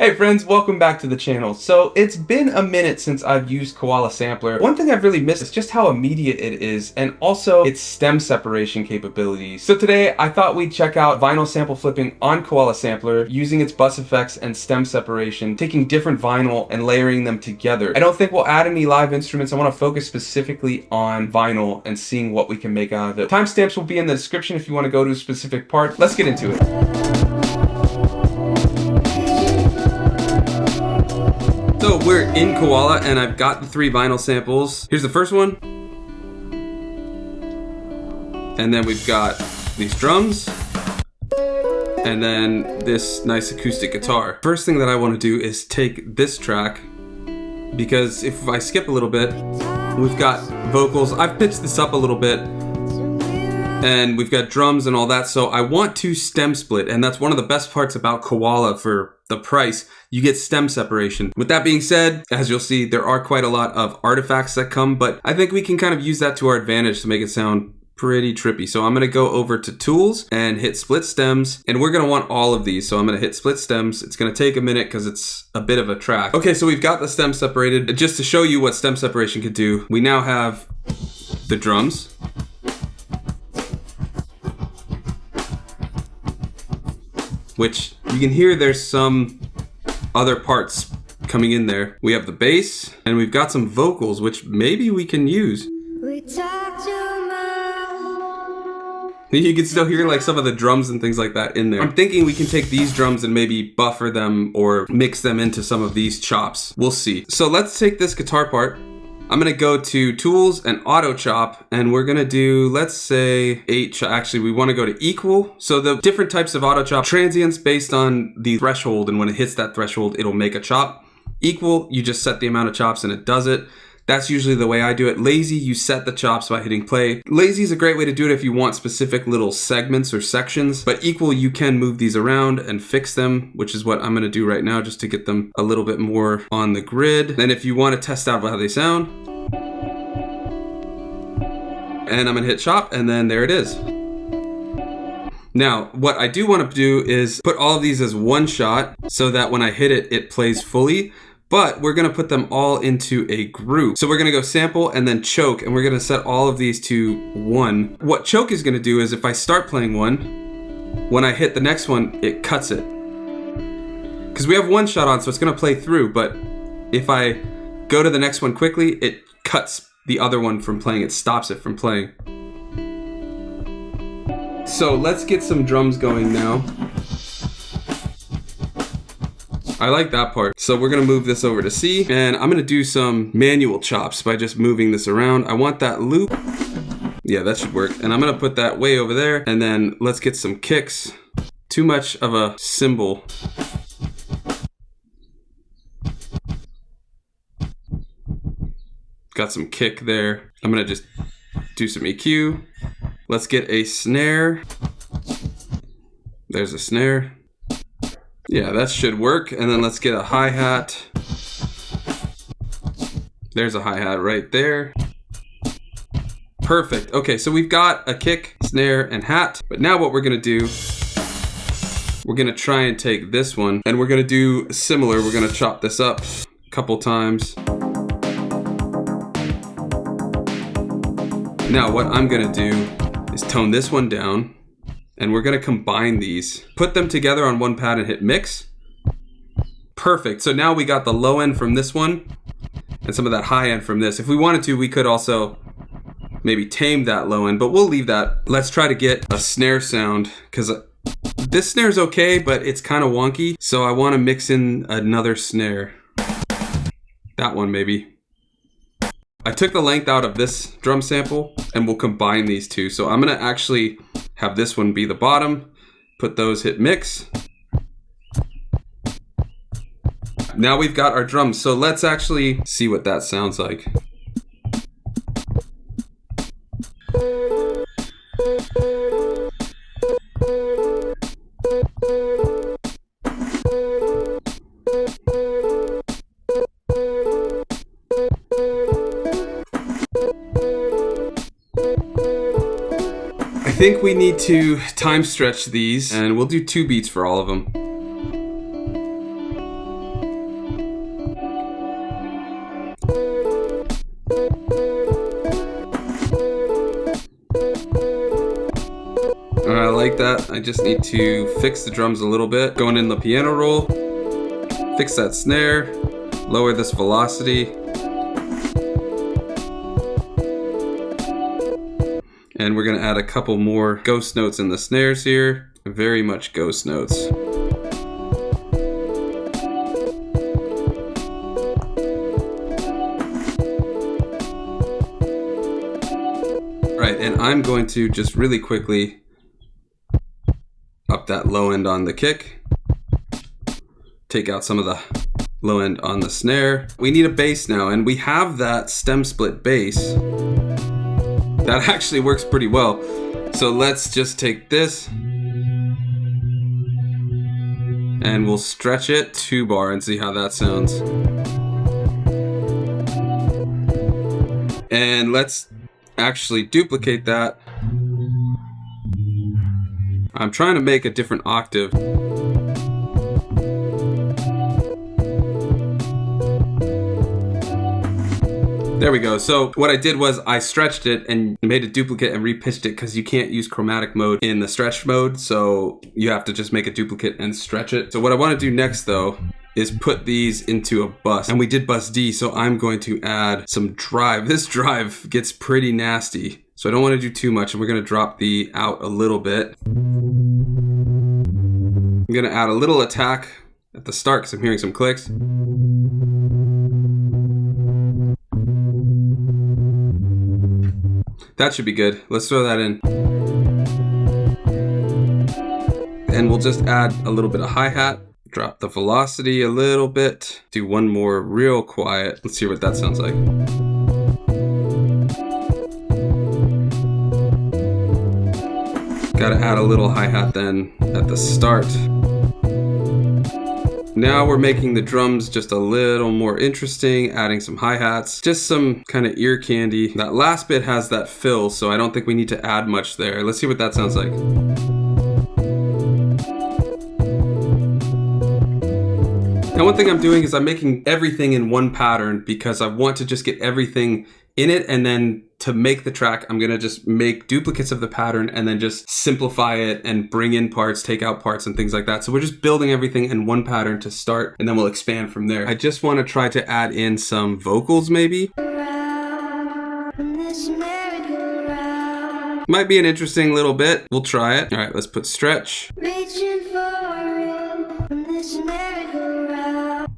Hey friends, welcome back to the channel. So it's been a minute since I've used Koala Sampler. One thing I've really missed is just how immediate it is and also its stem separation capabilities. So today I thought we'd check out vinyl sample flipping on Koala Sampler using its bus effects and stem separation, taking different vinyl and layering them together. I don't think we'll add any live instruments. I want to focus specifically on vinyl and seeing what we can make out of it. Timestamps will be in the description if you want to go to a specific part. Let's get into it. So we're in Koala and I've got the 3 vinyl samples. Here's the first one. And then we've got these drums. And then this nice acoustic guitar. First thing that I want to do is take this track, because if I skip a little bit, we've got vocals. I've pitched this up a little bit. And we've got drums and all that, so I want to stem split, and that's one of the best parts about Koala for the price. You get stem separation. With that being said, as you'll see, there are quite a lot of artifacts that come, but I think we can kind of use that to our advantage to make it sound pretty trippy. So I'm gonna go over to Tools and hit Split Stems, and we're gonna want all of these. So I'm gonna hit Split Stems. It's gonna take a minute because it's a bit of a track. Okay, so we've got the stem separated. Just to show you what stem separation could do, we now have the drums. Which you can hear there's some other parts coming in there. We have the bass and we've got some vocals, which maybe we can use. You can still hear like some of the drums and things like that in there. I'm thinking we can take these drums and maybe buffer them or mix them into some of these chops. We'll see. So let's take this guitar part. I'm gonna go to Tools and Auto Chop, and we're gonna do, let's say 8, actually we wanna go to Equal. So the different types of Auto Chop, transients based on the threshold, and when it hits that threshold, it'll make a chop. Equal, you just set the amount of chops and it does it. That's usually the way I do it. Lazy, you set the chops by hitting play. Lazy is a great way to do it if you want specific little segments or sections, but Equal, you can move these around and fix them, which is what I'm gonna do right now just to get them a little bit more on the grid. Then if you wanna test out how they sound, and I'm gonna hit chop, and then there it is. Now, what I do wanna do is put all of these as one shot so that when I hit it, it plays fully. But we're gonna put them all into a group. So we're gonna go sample and then choke, and we're gonna set all of these to 1. What choke is gonna do is if I start playing one, when I hit the next one, it cuts it. Because we have one shot on, so it's gonna play through, but if I go to the next one quickly, it cuts the other one from playing, it stops it from playing. So let's get some drums going now. I like that part. So we're gonna move this over to C, and I'm gonna do some manual chops by just moving this around. I want that loop. Yeah, that should work. And I'm gonna put that way over there, and then let's get some kicks. Too much of a cymbal. Got some kick there. I'm gonna just do some EQ. Let's get a snare. There's a snare. Yeah, that should work. And then let's get a hi-hat. There's a hi-hat right there. Perfect. Okay, so we've got a kick, snare, and hat. But now what we're gonna do, we're gonna try and take this one, and we're gonna do similar. We're gonna chop this up a couple times. Now what I'm gonna do is tone this one down, and we're gonna combine these. Put them together on one pad and hit mix. Perfect, so now we got the low end from this one, and some of that high end from this. If we wanted to, we could also maybe tame that low end, but we'll leave that. Let's try to get a snare sound, because this snare's okay, but it's kind of wonky, so I wanna mix in another snare. That one maybe. I took the length out of this drum sample and we'll combine these two. So I'm gonna actually have this one be the bottom, put those, hit mix. Now we've got our drums. So let's actually see what that sounds like. I think we need to time stretch these, and we'll do 2 beats for all of them. I just need to fix the drums a little bit. Going in the piano roll, fix that snare, lower this velocity. And we're gonna add a couple more ghost notes in the snares here. Very much ghost notes. Right, and I'm going to just really quickly up that low end on the kick. Take out some of the low end on the snare. We need a bass now, and we have that stem split bass. That actually works pretty well. So let's just take this and we'll stretch it 2 bar and see how that sounds. And let's actually duplicate that. I'm trying to make a different octave. There we go. So what I did was I stretched it and made a duplicate and repitched it because you can't use chromatic mode in the stretch mode. So you have to just make a duplicate and stretch it. So what I want to do next though is put these into a bus, and we did bus D. So I'm going to add some drive. This drive gets pretty nasty. So I don't want to do too much, and we're going to drop the out a little bit. I'm going to add a little attack at the start because I'm hearing some clicks. That should be good. Let's throw that in. And we'll just add a little bit of hi-hat. Drop the velocity a little bit. Do one more real quiet. Let's hear what that sounds like. Gotta add a little hi-hat then at the start. Now we're making the drums just a little more interesting, adding some hi-hats, just some kind of ear candy. That last bit has that fill, so I don't think we need to add much there. Let's see what that sounds like. Now one thing I'm doing is I'm making everything in one pattern because I want to just get everything in it, and then to make the track, I'm gonna just make duplicates of the pattern and then just simplify it and bring in parts, take out parts and things like that. So we're just building everything in one pattern to start, and then we'll expand from there. I just wanna try to add in some vocals maybe. Might be an interesting little bit. We'll try it. All right, let's put stretch. Reaching for this merry-go-round.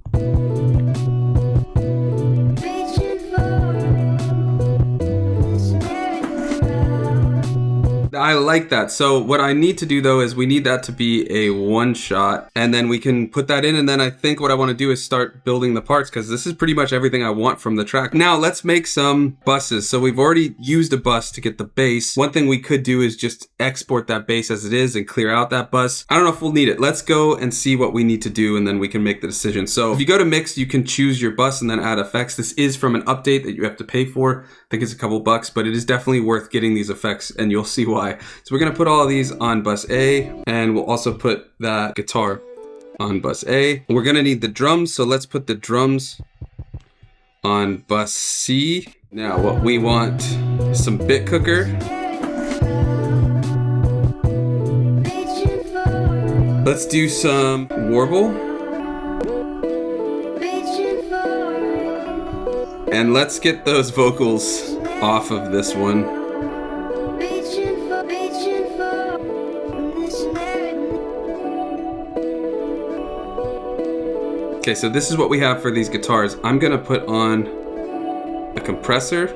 I like that. So what I need to do though is we need that to be a one shot, and then we can put that in, and then I think what I want to do is start building the parts because this is pretty much everything I want from the track. Now let's make some buses. So we've already used a bus to get the bass. One thing we could do is just export that bass as it is and clear out that bus. I don't know if we'll need it. Let's go and see what we need to do, and then we can make the decision. So if you go to mix, you can choose your bus and then add effects. This is from an update that you have to pay for. I think it's a couple bucks, but it is definitely worth getting these effects, and you'll see why. So we're gonna put all of these on bus A, and we'll also put that guitar on bus A. We're gonna need the drums, so let's put the drums on bus C. Now what we want is some bit cooker. Let's do some warble. And let's get those vocals off of this one. Okay, so this is what we have for these guitars. I'm gonna put on a compressor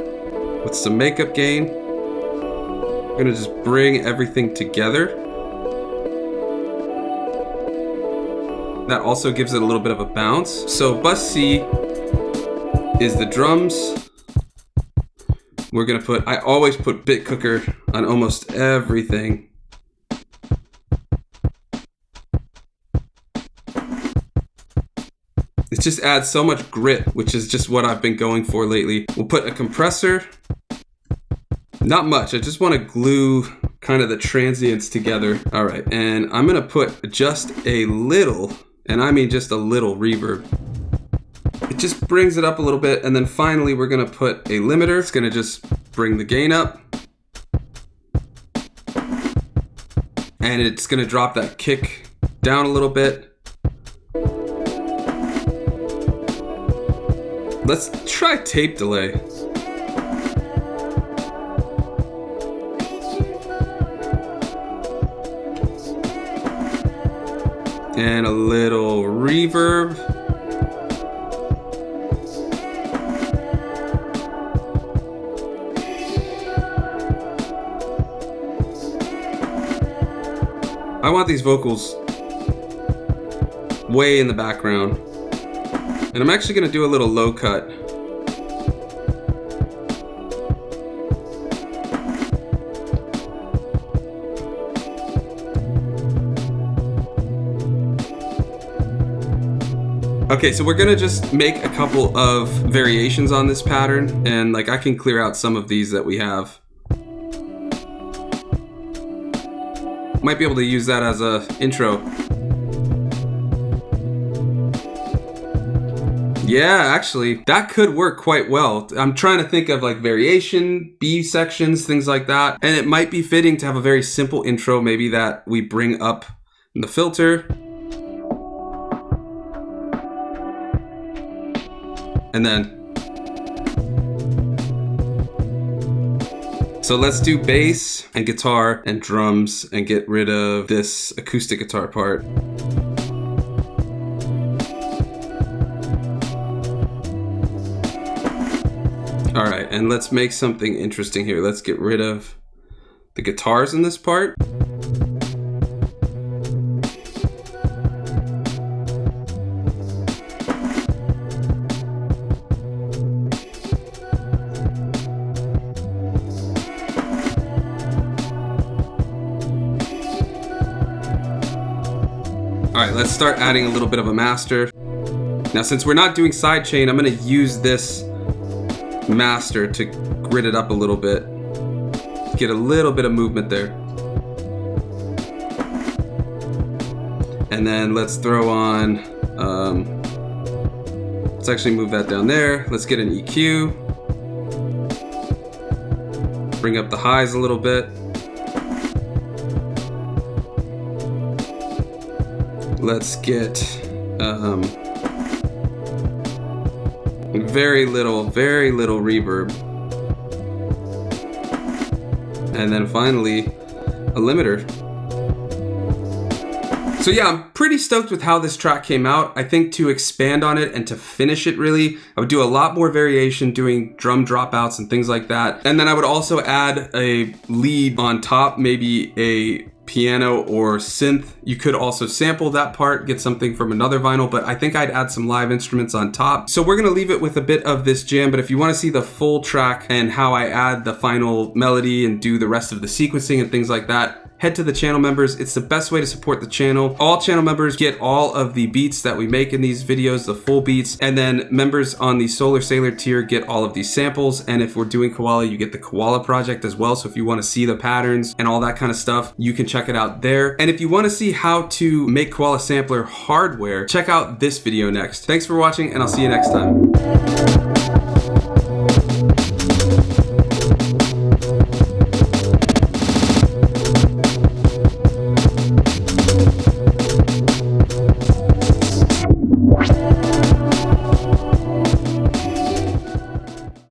with some makeup gain. I'm gonna just bring everything together. That also gives it a little bit of a bounce. So bus C is the drums. We're gonna put, I always put bit cooker on almost everything. It just adds so much grit, which is just what I've been going for lately. We'll put a compressor. Not much, I just want to glue kind of the transients together. All right, and I'm gonna put just a little, and I mean just a little reverb. It just brings it up a little bit, and then finally we're gonna put a limiter. It's gonna just bring the gain up. and it's gonna drop that kick down a little bit. Let's try tape delay. And a little reverb. I want these vocals way in the background. And I'm actually gonna do a little low cut. Okay, so we're gonna just make a couple of variations on this pattern, and like I can clear out some of these that we have. Might be able to use that as a intro. Yeah, actually, that could work quite well. I'm trying to think of like variation, B sections, things like that. And it might be fitting to have a very simple intro, maybe that we bring up in the filter. And then, so let's do bass and guitar and drums and get rid of this acoustic guitar part. All right, and let's make something interesting here. Let's get rid of the guitars in this part. All right, let's start adding a little bit of a master. Now, since we're not doing sidechain, I'm gonna use this master to grid it up a little bit. Get a little bit of movement there. And then let's throw on, let's actually move that down there. Let's get an EQ. Bring up the highs a little bit. Let's get very little reverb. And then finally, a limiter. So yeah, I'm pretty stoked with how this track came out. I think to expand on it and to finish it really, I would do a lot more variation, doing drum dropouts and things like that. And then I would also add a lead on top, maybe a piano or synth. You could also sample that part, get something from another vinyl, but I think I'd add some live instruments on top. So we're gonna leave it with a bit of this jam, but if you wanna see the full track and how I add the final melody and do the rest of the sequencing and things like that, head to the channel members. It's the best way to support the channel. All channel members get all of the beats that we make in these videos, the full beats, and then members on the Solar Sailor tier get all of these samples. And if we're doing Koala, you get the Koala project as well. So if you want to see the patterns and all that kind of stuff, you can check it out there. And if you want to see how to make Koala Sampler hardware, check out this video next. Thanks for watching, and I'll see you next time.